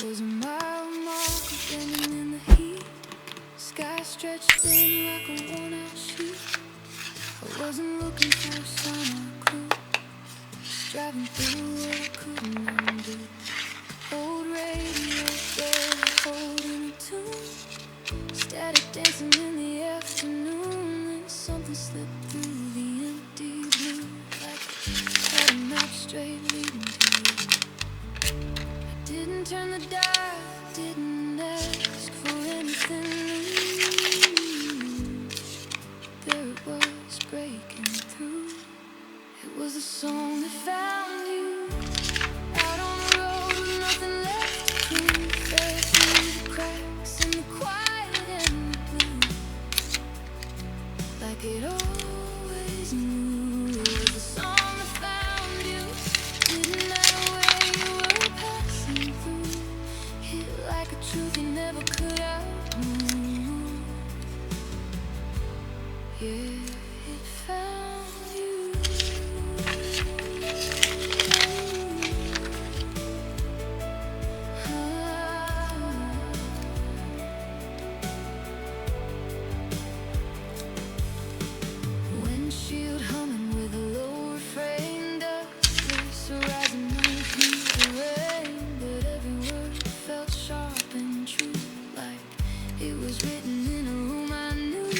Was a mile mark bending in the heat. Sky stretched thin like a worn-out sheet. I wasn't looking for a sign or clue. Just driving through what I couldn't undo. Old radio, barely holding a tune. Static dancing in the afternoon. And something slipped through the empty blue, like I had a map straight leading to you. I didn't turn the dial, didn't ask for anything new. There it was, breaking through. It was a song that found you. Out on the road with nothing left to prove. Fell through the cracks in the quiet and the blue, like it always knew. It was a song that found you. Didn't matter where you were passing through. Hit like a truth you never could outrun. Yeah, it found you. Windshield humming with a low refrain. Dust rising underneath the rain, but every word felt sharp and true, like it was written in a room I knew.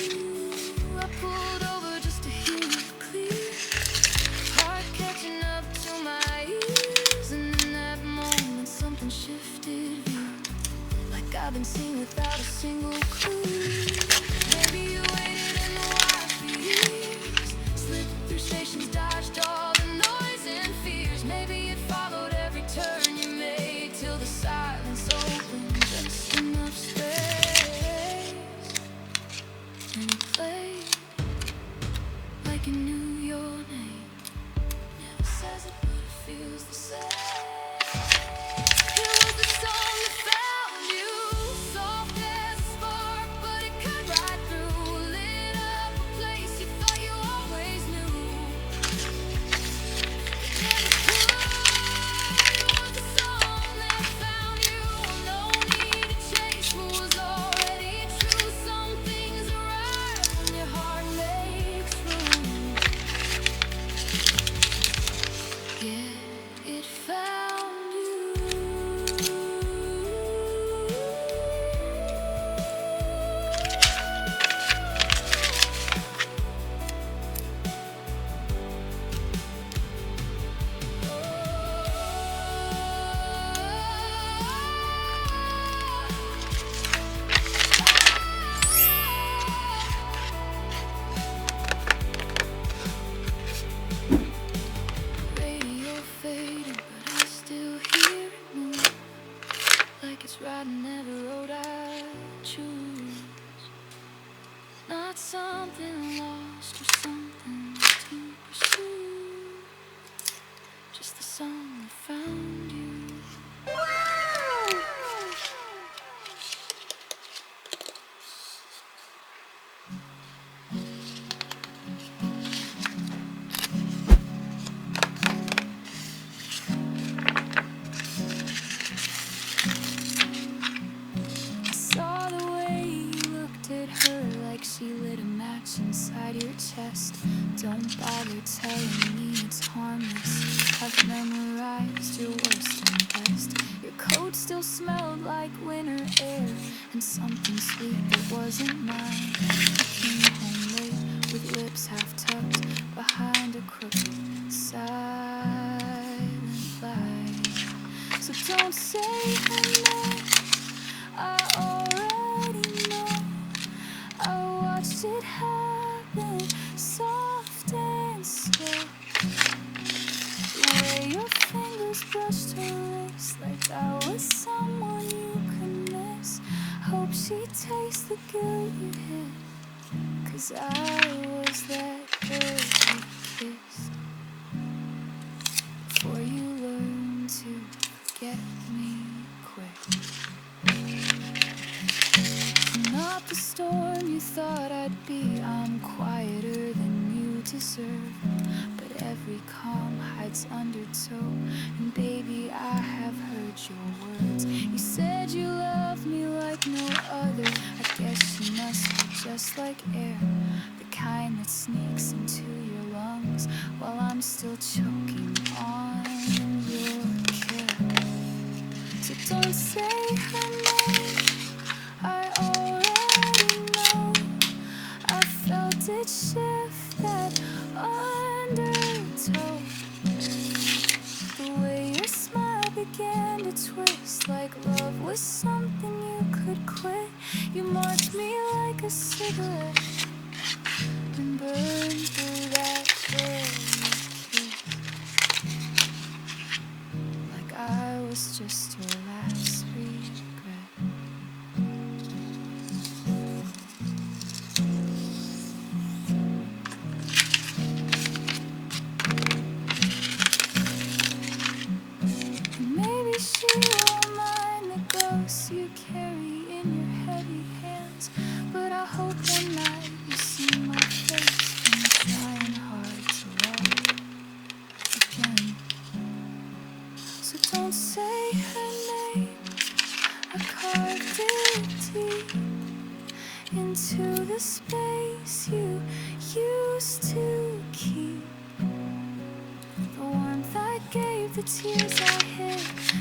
I pulled over just to hear you clear, heart catching up to my ears. And in that moment something shifted view, like I've been seen without a single clue. Maybe you waited in the wire for years, slipped through stations, dodged all the noise and fears. Maybe it followed every turn you made, till the silence opened just enough space. And it played like you knew your name. Never says it, but it feels the same. It was the song that found you, soft as a spark, but it cut right through. Lit up a place you thought you always knew. It never could. It was the song that found you. No need to chase what was already true. Some things arrive when your heart makes room. Yeah, it found you. Radio faded, but I still hear it move, like it's riding every road I choose. Not something lost or something to pursue, just the song that found you. I saw the way you looked at her, like she lit a match inside your chest. Don't bother telling me it's harmless. I've memorized your worst and best. Your coat still smelled like winter air, and something sweet that wasn't mine. You came home late with lips half tucked behind a crooked silent lie. So don't say hello, I already know. I watched it happen, soft and slow. The way your fingers brushed her wrist, like I was someone you could miss. Hope she tastes the guilt you hid, 'cause I was that girl you kissed. Before you learn to forget me quick. Not the storm you thought I'd be. I'm quieter than you deserve, but every calm hides undertow. And baby, I have heard your words. You said just like air, the kind that sneaks into your lungs while I'm still choking on your care. So don't say her name, I already know. I felt it shift that undertow. The way your smile began to twist, like love was something you could quit. You marked me like a cigarette and burned through that girl you kissed, like I was just your last regret. And maybe she won't mind the ghosts you carry in your heavy hands, but I hope one night you see my face when you're trying hard to love again. So don't say her name, I carved it deep into the space you used to keep. The warmth I gave, the tears I hid,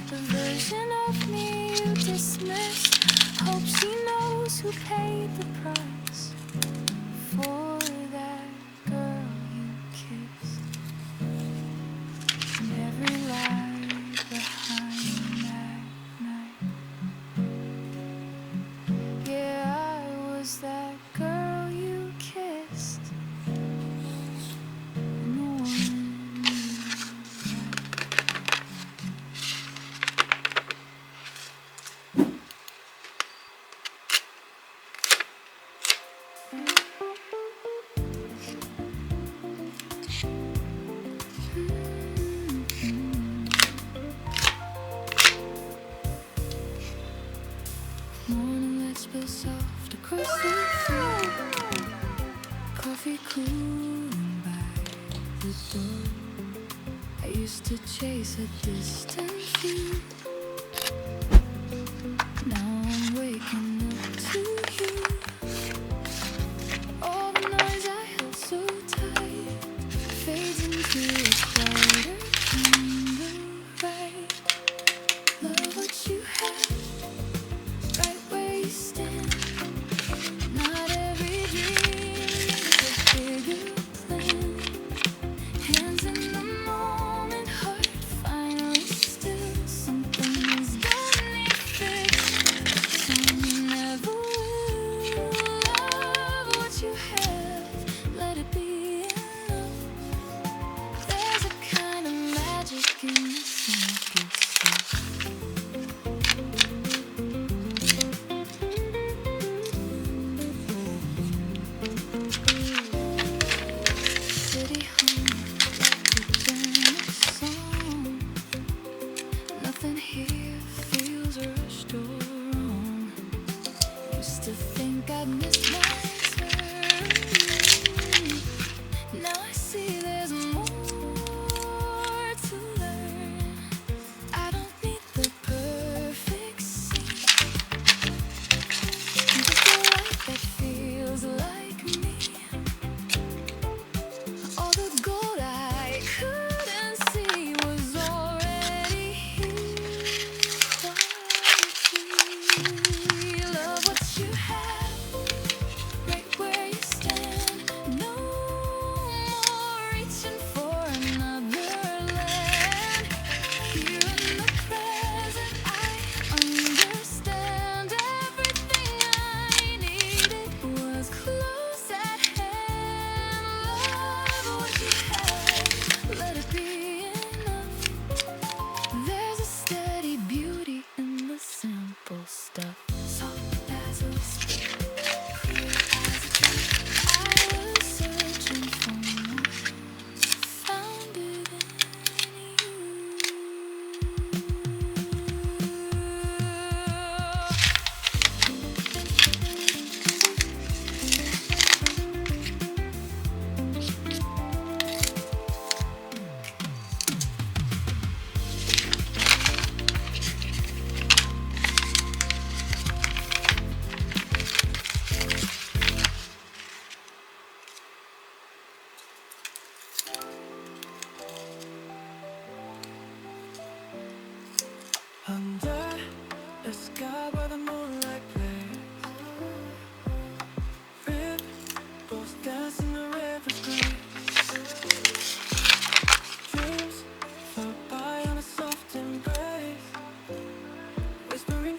the version of me you dismissed. Hope she knows who paid the price for that girl you kissed, and every lie behind that night. Yeah, I was that girl you kissed, and the one you morning light spills soft across the floor, coffee cooling by the door. I used to chase a distant view, now I'm waking up to you. All the noise I held so tight fades into a quieter kind of right. Love what you have, right where you stand. Not every dream is a bigger plan. Hands in the moment, heart finally still. Something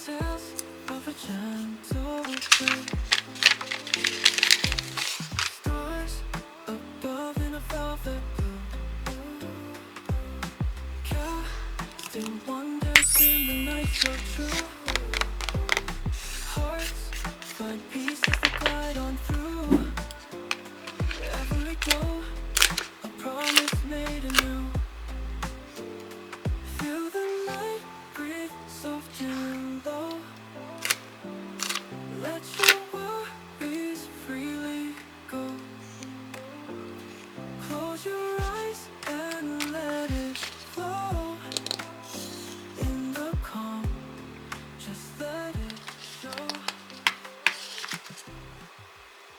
tales of a gentle flame. Stars above in a velvet blue, casting wonders in the night so true.